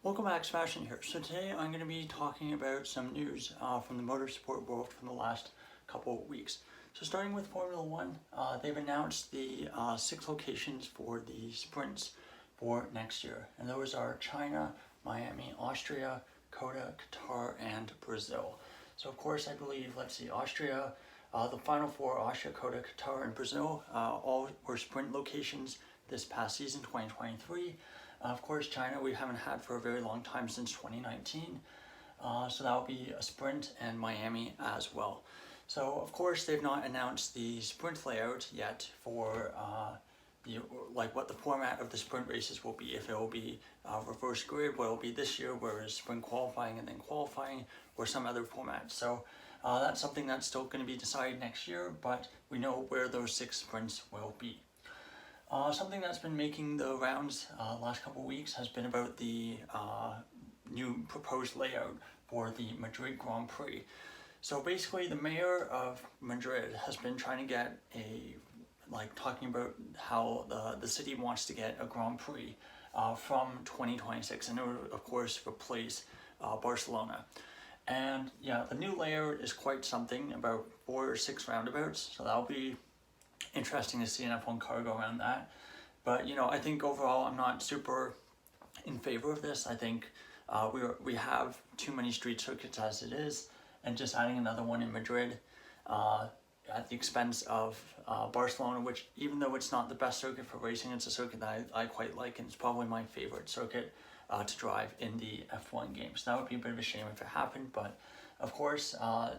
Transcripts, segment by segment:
Welcome back, Sebastian here. So today I'm going to be talking about some news from the motorsport world from the last couple of weeks. So starting with Formula One, they've announced the 6 locations for the sprints for next year. And those are China, Miami, Austria, COTA, Qatar, and Brazil. So of course I believe, Austria, the final 4, Austria, COTA, Qatar, and Brazil, all were sprint locations this past season, 2023. Of course, China we haven't had for a very long time, since 2019, so that will be a sprint, and Miami as well. So of course they've not announced the sprint layout yet for what the format of the sprint races will be. If it will be reverse grid, what it will be this year, whereas sprint qualifying and then qualifying, or some other format. So that's something that's still going to be decided next year, but we know where those 6 sprints will be. Something that's been making the rounds last couple of weeks has been about the new proposed layout for the Madrid Grand Prix. So basically the mayor of Madrid has been trying to get talking about how the city wants to get a Grand Prix from 2026, and it would of course replace Barcelona. And yeah, the new layout is quite something, about 4 or 6 roundabouts, so that'll be interesting to see an F1 car go around that. But I think overall I'm not super in favor of this. I think we have too many street circuits as it is, and just adding another one in Madrid at the expense of Barcelona, which, even though it's not the best circuit for racing, it's a circuit that I quite like, and it's probably my favorite circuit to drive in the F1 game. So that would be a bit of a shame if it happened, but of course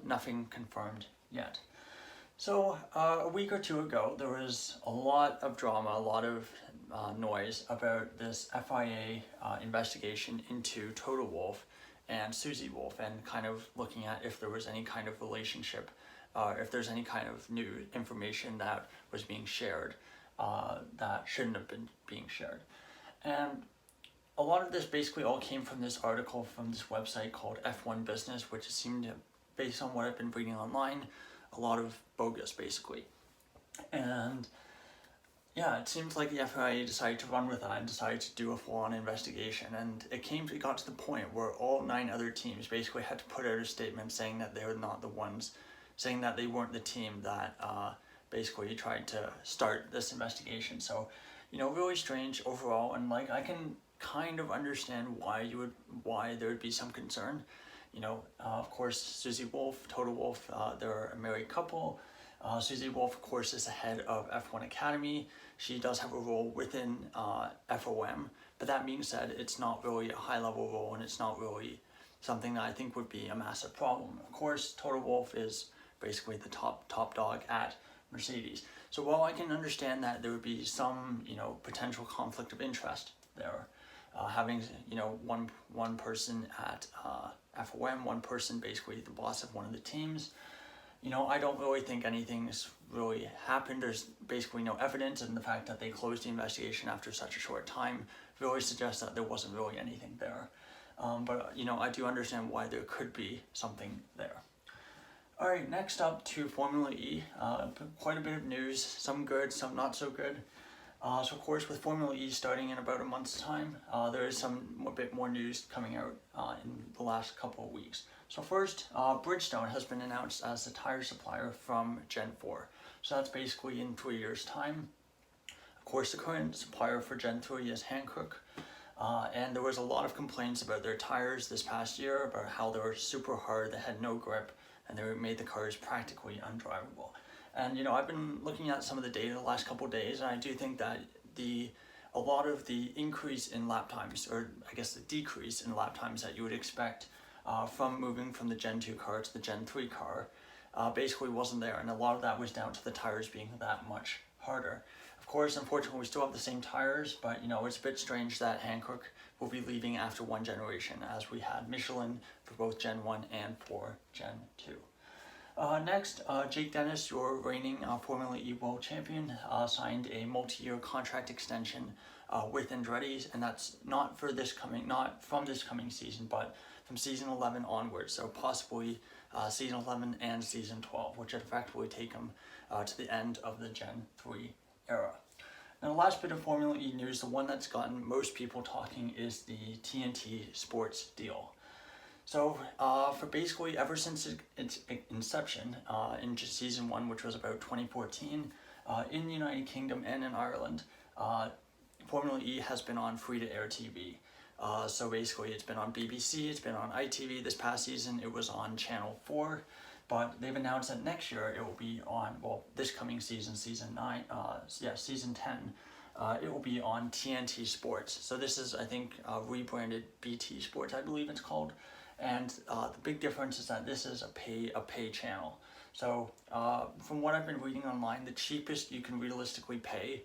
nothing confirmed yet. So a week or 2 ago, there was a lot of drama, a lot of noise about this FIA investigation into Toto Wolff and Susie Wolff, and kind of looking at if there was any kind of relationship, if there's any kind of new information that was being shared that shouldn't have been being shared. And a lot of this basically all came from this article from this website called F1 Business, which seemed to, based on what I've been reading online, a lot of bogus basically. And yeah, it seems like the FIA decided to run with that and decided to do a full-on investigation, and it got to the point where all 9 other teams basically had to put out a statement saying that they were not the ones, saying that they weren't the team that basically tried to start this investigation. So really strange overall, and I can kind of understand why there would be some concern. Of course, Susie Wolff, Toto Wolff, they're a married couple. Susie Wolff, of course, is the head of F1 Academy. She does have a role within FOM, but that being said, it's not really a high-level role, and it's not really something that I think would be a massive problem. Of course, Toto Wolff is basically the top dog at Mercedes. So while I can understand that there would be some potential conflict of interest there, having one person at FOM, one person basically the boss of one of the teams, I don't really think anything's really happened. There's basically no evidence, and the fact that they closed the investigation after such a short time really suggests that there wasn't really anything there. But I do understand why there could be something there. Alright, next up to Formula E. Quite a bit of news, some good, some not so good. So of course, with Formula E starting in about a month's time, there is a bit more news coming out in the last couple of weeks. So first, Bridgestone has been announced as the tire supplier from Gen 4. So that's basically in 3 years' time. Of course, the current supplier for Gen 3 is Hankook. And there was a lot of complaints about their tires this past year, about how they were super hard, they had no grip, and they made the cars practically undrivable. And I've been looking at some of the data the last couple of days, and I do think that a lot of the increase in lap times, or I guess the decrease in lap times that you would expect from moving from the Gen 2 car to the Gen 3 car, basically wasn't there, and a lot of that was down to the tires being that much harder. Of course, unfortunately, we still have the same tires, but it's a bit strange that Hankook will be leaving after one generation, as we had Michelin for both Gen 1 and for Gen 2. Next, Jake Dennis, your reigning Formula E World Champion, signed a multi-year contract extension with Andretti's, and that's not from this coming season, but from season 11 onwards. So possibly season 11 and season 12, which would effectively take him to the end of the Gen 3 era. Now, the last bit of Formula E news, the one that's gotten most people talking, is the TNT Sports deal. So for basically ever since its inception in season 1, which was about 2014, in the United Kingdom and in Ireland, Formula E has been on free-to-air TV. So basically it's been on BBC, it's been on ITV. This past season it was on Channel 4, but they've announced that next year it will be on, well, this coming season, season 10, it will be on TNT Sports. So this is, I think, rebranded BT Sports, I believe it's called. And the big difference is that this is a pay channel. So from what I've been reading online, the cheapest you can realistically pay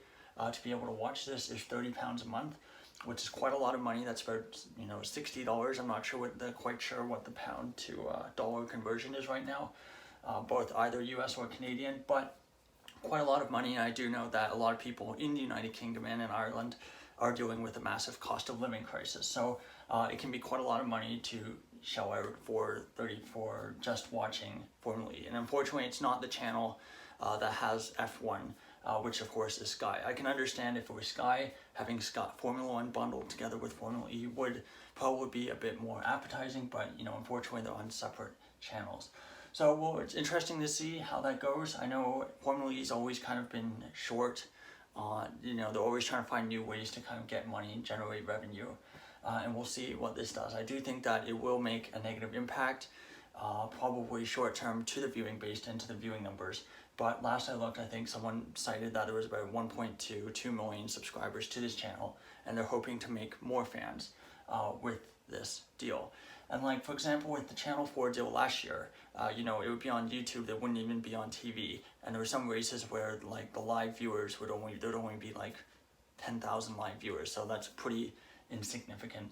to be able to watch this is £30 a month, which is quite a lot of money. That's about $60. I'm not sure quite sure what the pound to dollar conversion is right now, both either US or Canadian, but quite a lot of money. And I do know that a lot of people in the United Kingdom and in Ireland are dealing with a massive cost of living crisis. So it can be quite a lot of money to shell out for just watching Formula E. And unfortunately, it's not the channel that has F1, which of course is Sky. I can understand if it was Sky, having Formula 1 bundled together with Formula E would probably be a bit more appetizing, but unfortunately they're on separate channels. So well, it's interesting to see how that goes. I know Formula E's always kind of been short on, they're always trying to find new ways to kind of get money and generate revenue. And we'll see what this does. I do think that it will make a negative impact, probably short term, to the viewing based into the viewing numbers. But last I looked, I think someone cited that there was about 2 million subscribers to this channel, and they're hoping to make more fans with this deal. And like, for example, with the Channel 4 deal last year, it would be on YouTube, it wouldn't even be on TV. And there were some races where like the live viewers there'd only be like 10,000 live viewers. So that's pretty insignificant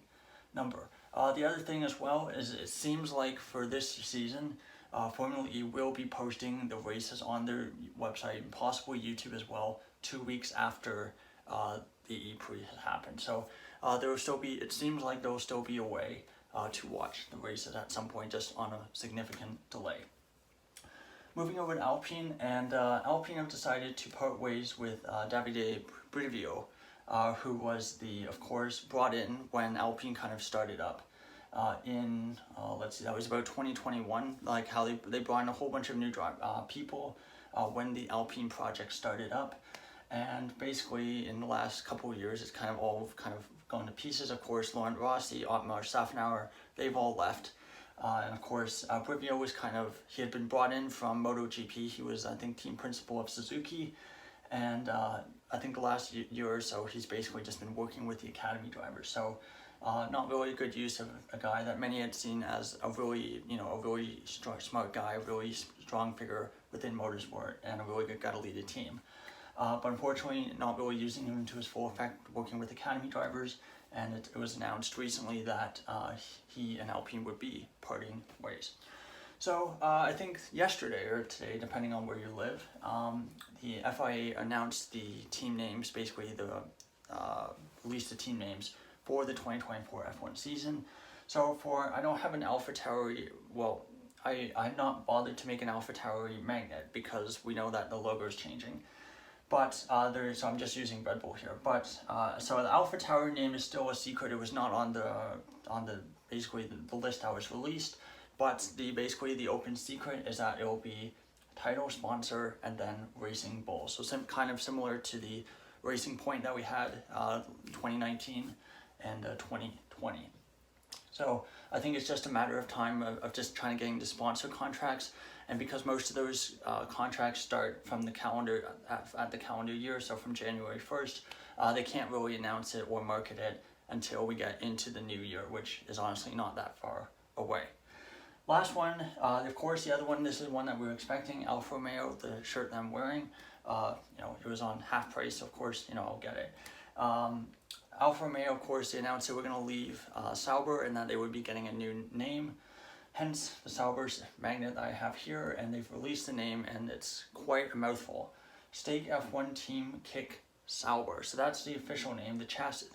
number. The other thing as well is it seems like for this season, Formula E will be posting the races on their website and possibly YouTube as well 2 weeks after the E-Prix has happened. So there will still be, it seems like there will still be a way to watch the races at some point, just on a significant delay. Moving over to Alpine, and Alpine have decided to part ways with Davide Brivio, who was of course, brought in when Alpine kind of started up that was about 2021, like how they brought in a whole bunch of new people when the Alpine project started up. And basically in the last couple of years, it's kind of gone to pieces. Of course, Laurent Rossi, Otmar Safnauer, they've all left. And of course, Brivio was he had been brought in from MotoGP. He was, I think, team principal of Suzuki. And I think the last year or so, he's basically just been working with the academy drivers. So not really a good use of a guy that many had seen as a really smart guy, a really strong figure within motorsport, and a really good guy to lead a team. But unfortunately, not really using him to his full effect, working with academy drivers. And it was announced recently that he and Alpine would be parting ways. So I think yesterday or today, depending on where you live, the FIA announced the team names, basically released the team names for the 2024 F1 season. So I don't have an AlphaTauri, well, I'm not bothered to make an AlphaTauri magnet because we know that the logo is changing. But so I'm just using Red Bull here. But so the AlphaTauri name is still a secret. It was not on the list that was released. But basically the open secret is that it will be title, sponsor, and then Racing Bull. So kind of similar to the Racing Point that we had 2019 and 2020. So I think it's just a matter of time of just trying to get into sponsor contracts. And because most of those contracts start from the calendar at the calendar year, so from January 1st, they can't really announce it or market it until we get into the new year, which is honestly not that far away. Last one, of course, the other one, this is one that we were expecting, Alfa Romeo, the shirt that I'm wearing. It was on half price, so of course, I'll get it. Alfa Romeo, of course, they announced they were going to leave Sauber and that they would be getting a new name. Hence the Sauber's magnet that I have here, and they've released the name, and it's quite a mouthful. Stake F1 Team Kick Sauber. So that's the official name. The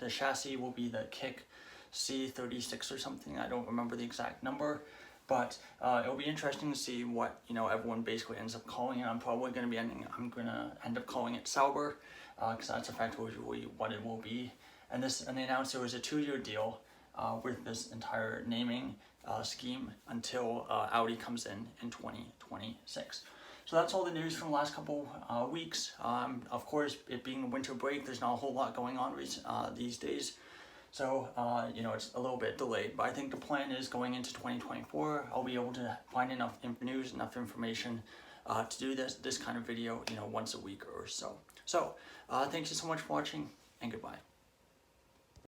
chassis will be the Kick C36 or something. I don't remember the exact number, but it'll be interesting to see what everyone basically ends up calling it. I'm going to end up calling it Sauber. because that's effectively what it will be. And they announced it was a 2-year deal with this entire naming scheme until Audi comes in 2026. So that's all the news from the last couple weeks. Of course, it being a winter break, there's not a whole lot going on these days. So, it's a little bit delayed, but I think the plan is going into 2024, I'll be able to find enough news, enough information to do this kind of video, once a week or so. So, thank you so much for watching, and goodbye.